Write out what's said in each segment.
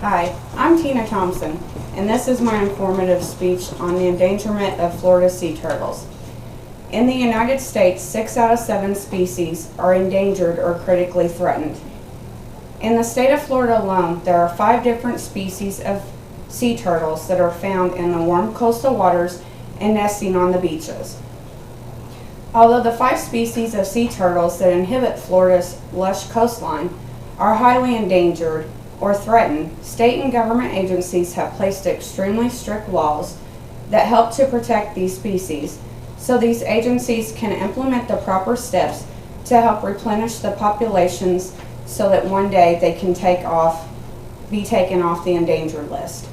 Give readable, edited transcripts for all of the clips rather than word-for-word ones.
Hi, I'm Tina Thompson, and this is my informative speech on the endangerment of Florida sea turtles. In the United States, 6 out of 7 species are endangered or critically threatened. In the state of Florida alone, there are 5 different species of sea turtles that are found in the warm coastal waters and nesting on the beaches. Although the 5 species of sea turtles that inhabit Florida's lush coastline are highly endangered or threatened, state and government agencies have placed extremely strict laws that help to protect these species, so these agencies can implement the proper steps to help replenish the populations so that one day they can be taken off the endangered list.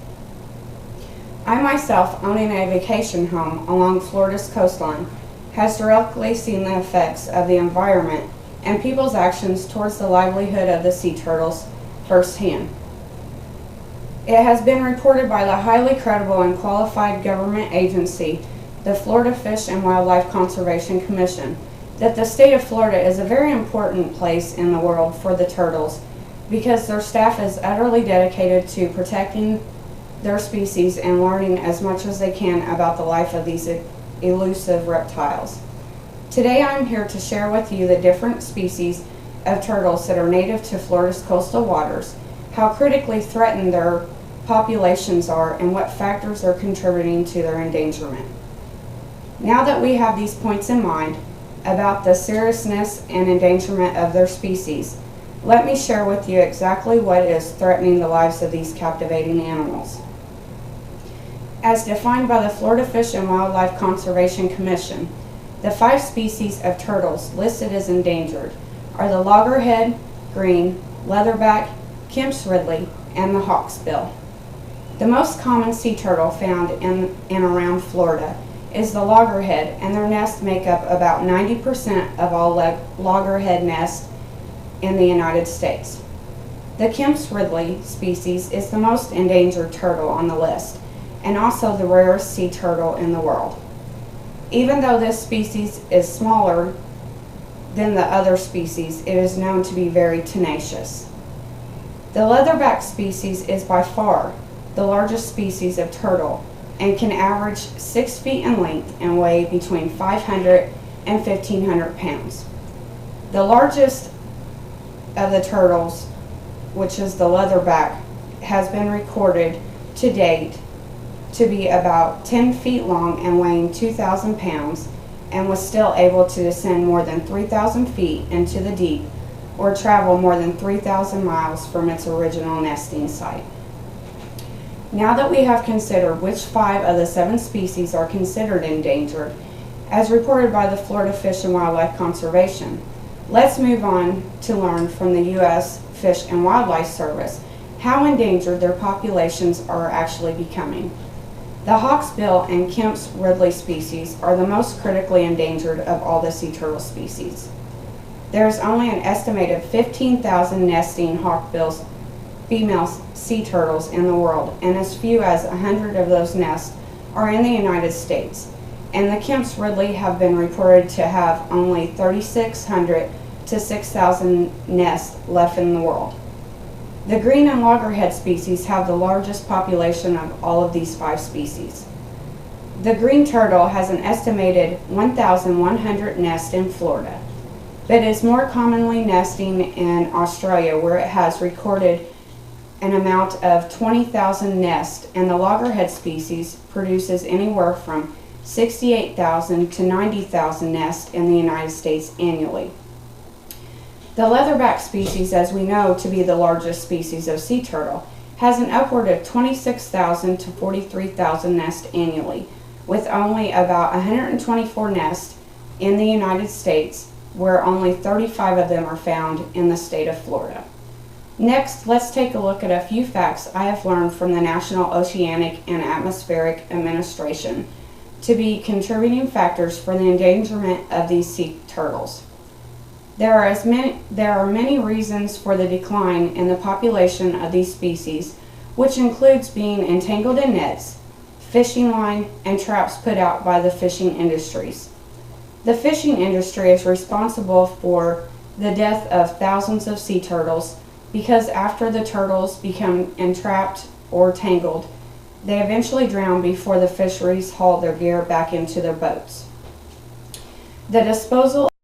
I myself, owning a vacation home along Florida's coastline, has directly seen the effects of the environment and people's actions towards the livelihood of the sea turtles firsthand. It has been reported by the highly credible and qualified government agency, the Florida Fish and Wildlife Conservation Commission, that the state of Florida is a very important place in the world for the turtles because their staff is utterly dedicated to protecting their species and learning as much as they can about the life of these elusive reptiles. Today I'm here to share with you the different species of turtles that are native to Florida's coastal waters, how critically threatened their populations are, and what factors are contributing to their endangerment. Now that we have these points in mind about the seriousness and endangerment of their species, let me share with you exactly what is threatening the lives of these captivating animals. As defined by the Florida Fish and Wildlife Conservation Commission, the 5 species of turtles listed as endangered are the loggerhead, green, leatherback, Kemp's Ridley, and the hawksbill. The most common sea turtle found in and around Florida is the loggerhead, and their nests make up about 90% of all loggerhead nests in the United States. The Kemp's Ridley species is the most endangered turtle on the list, and also the rarest sea turtle in the world. Even though this species is smaller than the other species, it is known to be very tenacious. The leatherback species is by far the largest species of turtle and can average 6 feet in length and weigh between 500 and 1,500 pounds. The largest of the turtles, which is the leatherback, has been recorded to date to be about 10 feet long and weighing 2,000 pounds, and was still able to descend more than 3,000 feet into the deep or travel more than 3,000 miles from its original nesting site. Now that we have considered which 5 of the 7 species are considered endangered, as reported by the Florida Fish and Wildlife Conservation, let's move on to learn from the U.S. Fish and Wildlife Service how endangered their populations are actually becoming. The hawksbill and Kemp's Ridley species are the most critically endangered of all the sea turtle species. There is only an estimated 15,000 nesting hawksbill female sea turtles in the world, and as few as 100 of those nests are in the United States. And the Kemp's Ridley have been reported to have only 3,600 to 6,000 nests left in the world. The green and loggerhead species have the largest population of all of these 5 species. The green turtle has an estimated 1,100 nests in Florida, but is more commonly nesting in Australia, where it has recorded an amount of 20,000 nests, and the loggerhead species produces anywhere from 68,000 to 90,000 nests in the United States annually. The leatherback species, as we know to be the largest species of sea turtle, has an upward of 26,000 to 43,000 nests annually, with only about 124 nests in the United States, where only 35 of them are found in the state of Florida. Next, let's take a look at a few facts I have learned from the National Oceanic and Atmospheric Administration to be contributing factors for the endangerment of these sea turtles. There are many reasons for the decline in the population of these species, which includes being entangled in nets, fishing line, and traps put out by the fishing industries. The fishing industry is responsible for the death of thousands of sea turtles, because after the turtles become entrapped or tangled, they eventually drown before the fisheries haul their gear back into their boats. The disposal